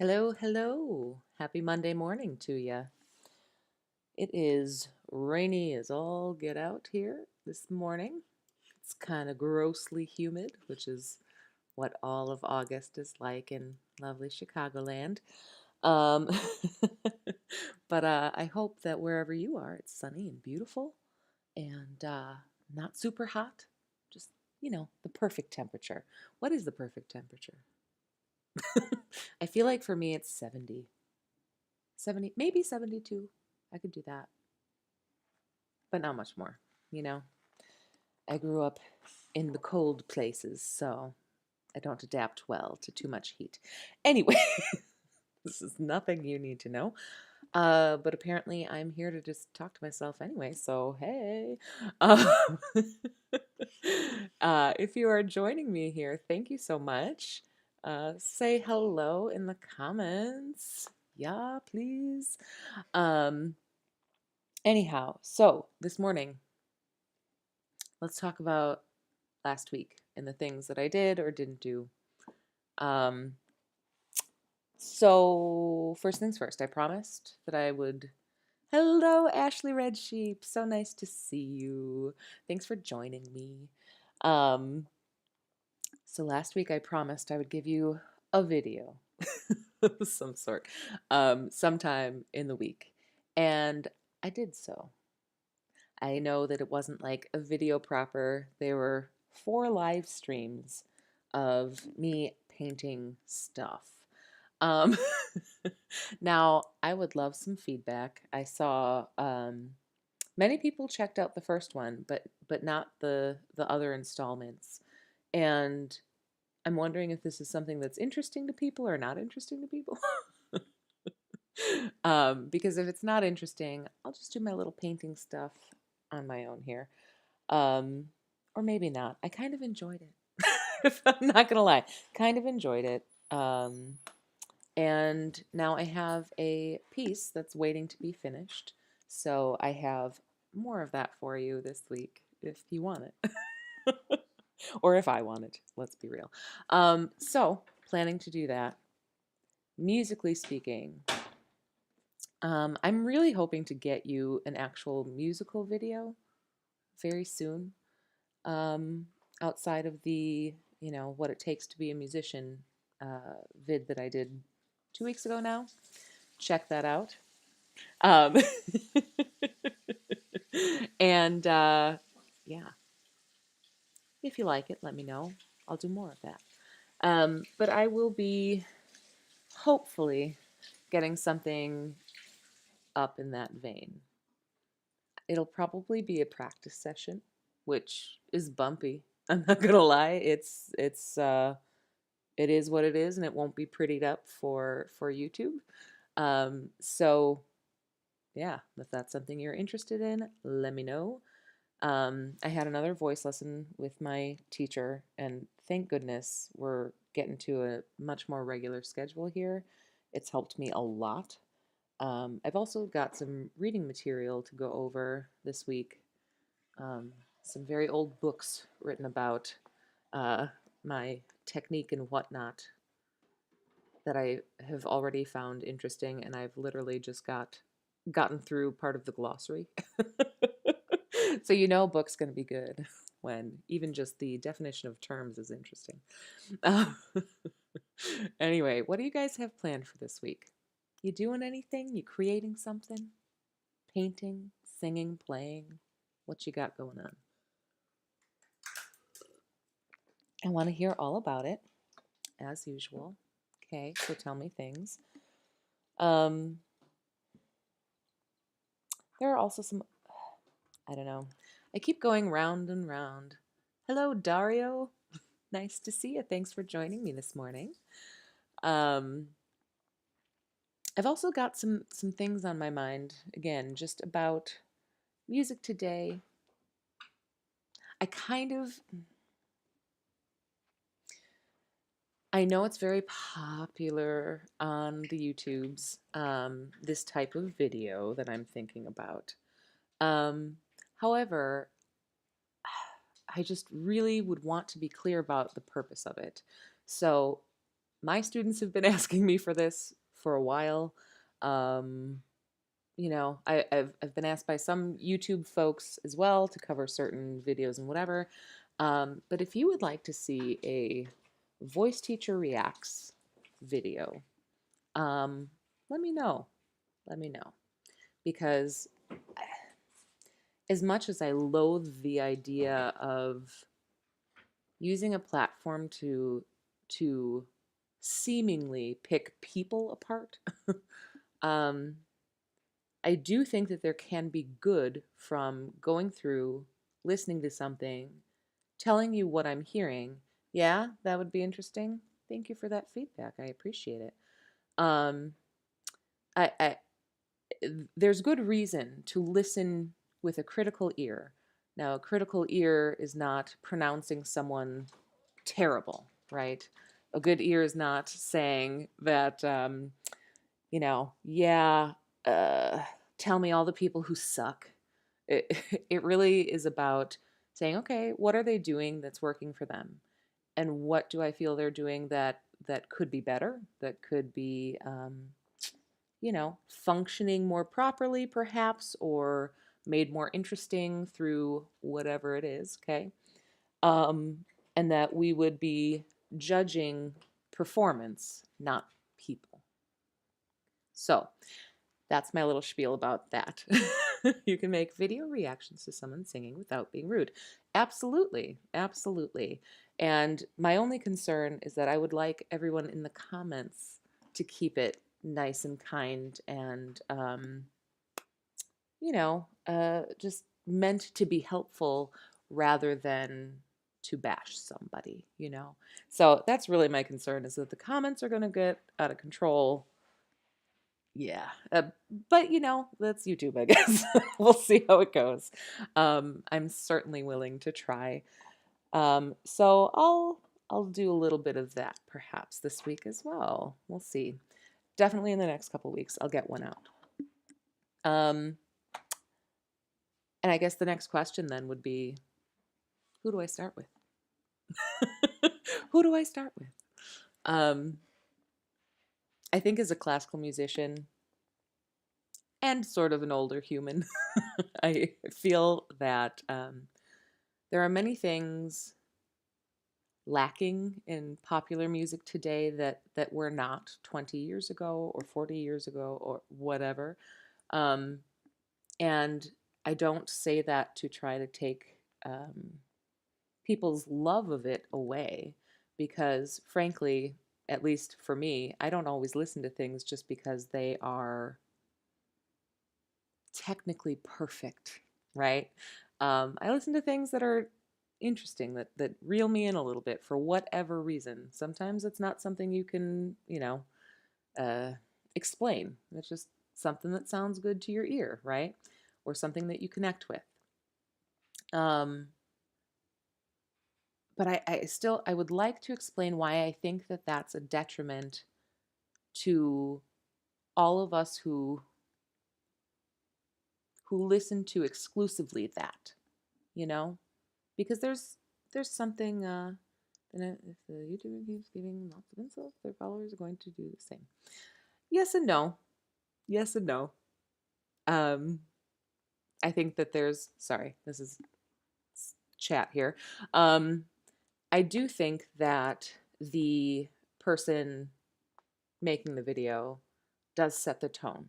Hello, hello. Happy Monday morning to you. It is rainy as all get out here this morning. It's kind of grossly humid, which is what all of August is like in lovely Chicagoland. Um, but I hope that wherever you are, it's sunny and beautiful and not super hot. Just, the perfect temperature. What is the perfect temperature? I feel like for me it's 70. 70, maybe 72. I could do that, but not much more, you know? I grew up in the cold places, so I don't adapt well to too much heat. Anyway, this is nothing you need to know. But apparently I'm here to just talk to myself anyway, so hey. Um, if you are joining me here, thank you so much. Say hello in the comments. Yeah, please. Um, Anyhow, so this morning, let's talk about last week and the things that I did or didn't do. Um, so, first things first, I promised that I would. Hello, Ashley Red Sheep. So nice to see you. Thanks for joining me. Um, so, last week I promised I would give you a video of some sort sometime in the week. And I did so. I know that it wasn't like a video proper. There were 4 live streams of me painting stuff. Um, now, I would love some feedback. I saw many people checked out the first one, but not the other installments. And I'm wondering if this is something that's interesting to people or not interesting to people. Because if it's not interesting, I'll just do my little painting stuff on my own here. Um, or maybe not. I kind of enjoyed it. If I'm not gonna lie, kind of enjoyed it. And now I have a piece that's waiting to be finished. So I have more of that for you this week if you want it. Or if I want it, let's be real. So planning to do that. Musically speaking, I'm really hoping to get you an actual musical video very soon. Um, Outside of the, what it takes to be a musician vid that I did 2 weeks ago now. Check that out. Um, and yeah, if you like it, let me know. I'll do more of that. But I will be hopefully getting something up in that vein. It'll probably be a practice session, which is bumpy. I'm not gonna lie. It is what it is, and it won't be prettied up for YouTube. So yeah, if that's something you're interested in, let me know. I had another voice lesson with my teacher, and thank goodness we're getting to a much more regular schedule here. It's helped me a lot. I've also got some reading material to go over this week. Um, some very old books written about uh, my technique and whatnot that I have already found interesting, and I've literally just gotten through part of the glossary. So book's going to be good when even just the definition of terms is interesting. Um, anyway, what do you guys have planned for this week? You doing anything? You creating something? Painting, singing, playing? What you got going on? I want to hear all about it, as usual. Okay, so tell me things. Um, there are also some, I don't know. I keep going round and round. Hello, Dario. Nice to see you. Thanks for joining me this morning. Um, I've also got some things on my mind again, just about music today. I know it's very popular on the YouTubes, this type of video that I'm thinking about. Um, However, I just really would want to be clear about the purpose of it. So My students have been asking me for this for a while. Um, I've been asked by some YouTube folks as well to cover certain videos and whatever. But if you would like to see a voice teacher reacts video, um, let me know. Let me know. Because as much as I loathe the idea of using a platform to seemingly pick people apart, um, I do think that there can be good from going through, listening to something, telling you what I'm hearing. Yeah, that would be interesting. Thank you for that feedback. I appreciate it. Um, I there's good reason to listen with a critical ear. Now, a critical ear is not pronouncing someone terrible, right? A good ear is not saying that, yeah, uh, tell me all the people who suck. It, it really is about saying, okay, what are they doing that's working for them? And what do I feel they're doing that could be better, that could be, functioning more properly, perhaps, or made more interesting through whatever it is, okay? Um, and that we would be judging performance, not people. So that's my little spiel about that. You can make video reactions to someone singing without being rude. Absolutely, absolutely. And my only concern is that I would like everyone in the comments to keep it nice and kind and, just meant to be helpful rather than to bash somebody. So that's really my concern, is that the comments are going to get out of control. Yeah. But that's YouTube, I guess. We'll see how it goes. I'm certainly willing to try. So I'll do a little bit of that perhaps this week as well. We'll see. Definitely in the next couple weeks I'll get one out. And I guess the next question then would be, who do I start with? Who do I start with? Um, I think as a classical musician and sort of an older human, I feel that there are many things lacking in popular music today that were not 20 years ago or 40 years ago or whatever. Um, and I don't say that to try to take people's love of it away, because frankly, at least for me, I don't always listen to things just because they are technically perfect, right? I listen to things that are interesting, that reel me in a little bit for whatever reason. Sometimes it's not something you can, uh, explain. It's just something that sounds good to your ear, right? Or something that you connect with. Um, but I would like to explain why I think that that's a detriment to all of us who listen to exclusively that, you know, because there's something. If the YouTuber keeps giving lots of insults, their followers are going to do the same. Yes and no. Yes and no. Um, I think that sorry, this is chat here. Um, I do think that the person making the video does set the tone.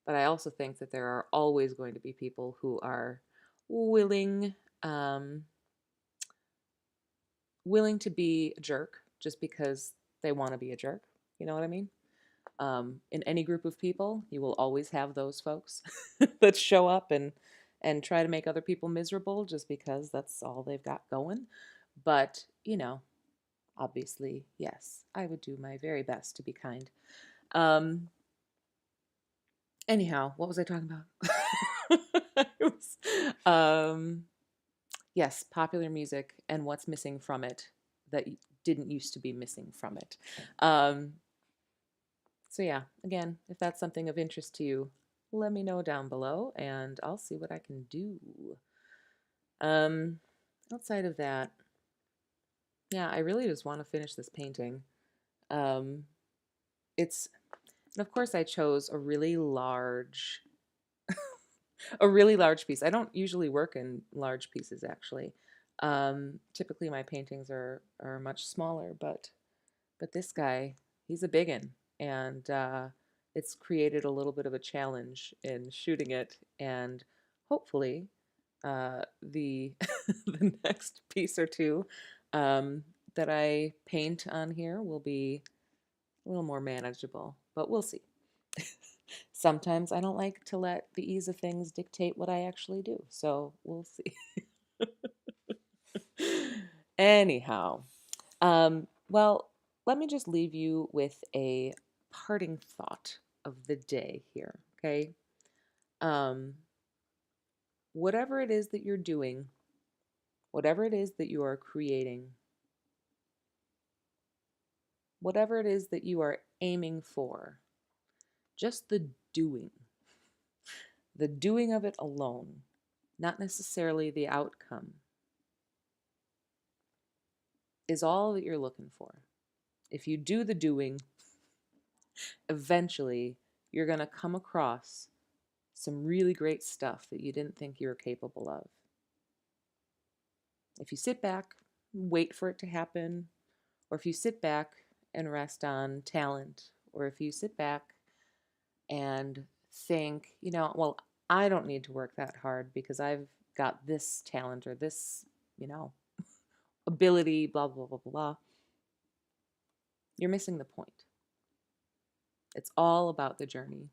But I also think that there are always going to be people who are willing um, willing to be a jerk just because they want to be a jerk. You know what I mean? In any group of people, you will always have those folks that show up and try to make other people miserable just because that's all they've got going. But obviously, yes, I would do my very best to be kind. Um, Anyhow, what was I talking about? um, yes, popular music and what's missing from it that didn't used to be missing from it. Um, so yeah, again, if that's something of interest to you, let me know down below and I'll see what I can do. Um, Outside of that, yeah, I really just want to finish this painting. Um, it's, and of course, I chose a really large piece. I don't usually work in large pieces, actually. Typically, my paintings are much smaller, but this guy, he's a big one, and it's created a little bit of a challenge in shooting it, and hopefully, the the next piece or two that I paint on here will be a little more manageable, but we'll see. Sometimes I don't like to let the ease of things dictate what I actually do, so we'll see. Anyhow, well, let me just leave you with a parting thought of the day here, okay? Um, whatever it is that you're doing, whatever it is that you are creating, whatever it is that you are aiming for, just the doing of it alone, not necessarily the outcome, is all that you're looking for. If you do the doing, eventually you're going to come across some really great stuff that you didn't think you were capable of. If you sit back, wait for it to happen, or if you sit back and rest on talent, or if you sit back and think, well, I don't need to work that hard because I've got this talent or this, you know, ability, blah, blah, blah, blah, blah, you're missing the point. It's all about the journey.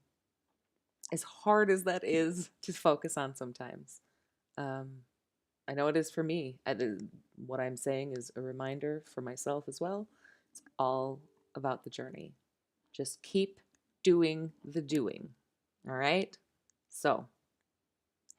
As hard as that is to focus on sometimes. Um, I know it is for me. What I'm saying is a reminder for myself as well. It's all about the journey. Just keep doing the doing. All right? So,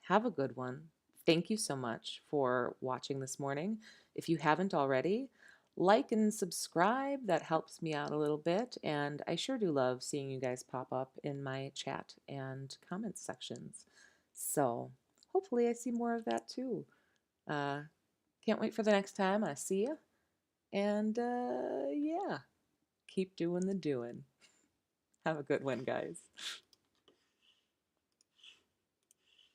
have a good one. Thank you so much for watching this morning. If you haven't already, like and subscribe. That helps me out a little bit. And I sure do love seeing you guys pop up in my chat and comments sections. So hopefully I see more of that too. Uh, can't wait for the next time I see you. And yeah, keep doing the doing. Have a good one, guys.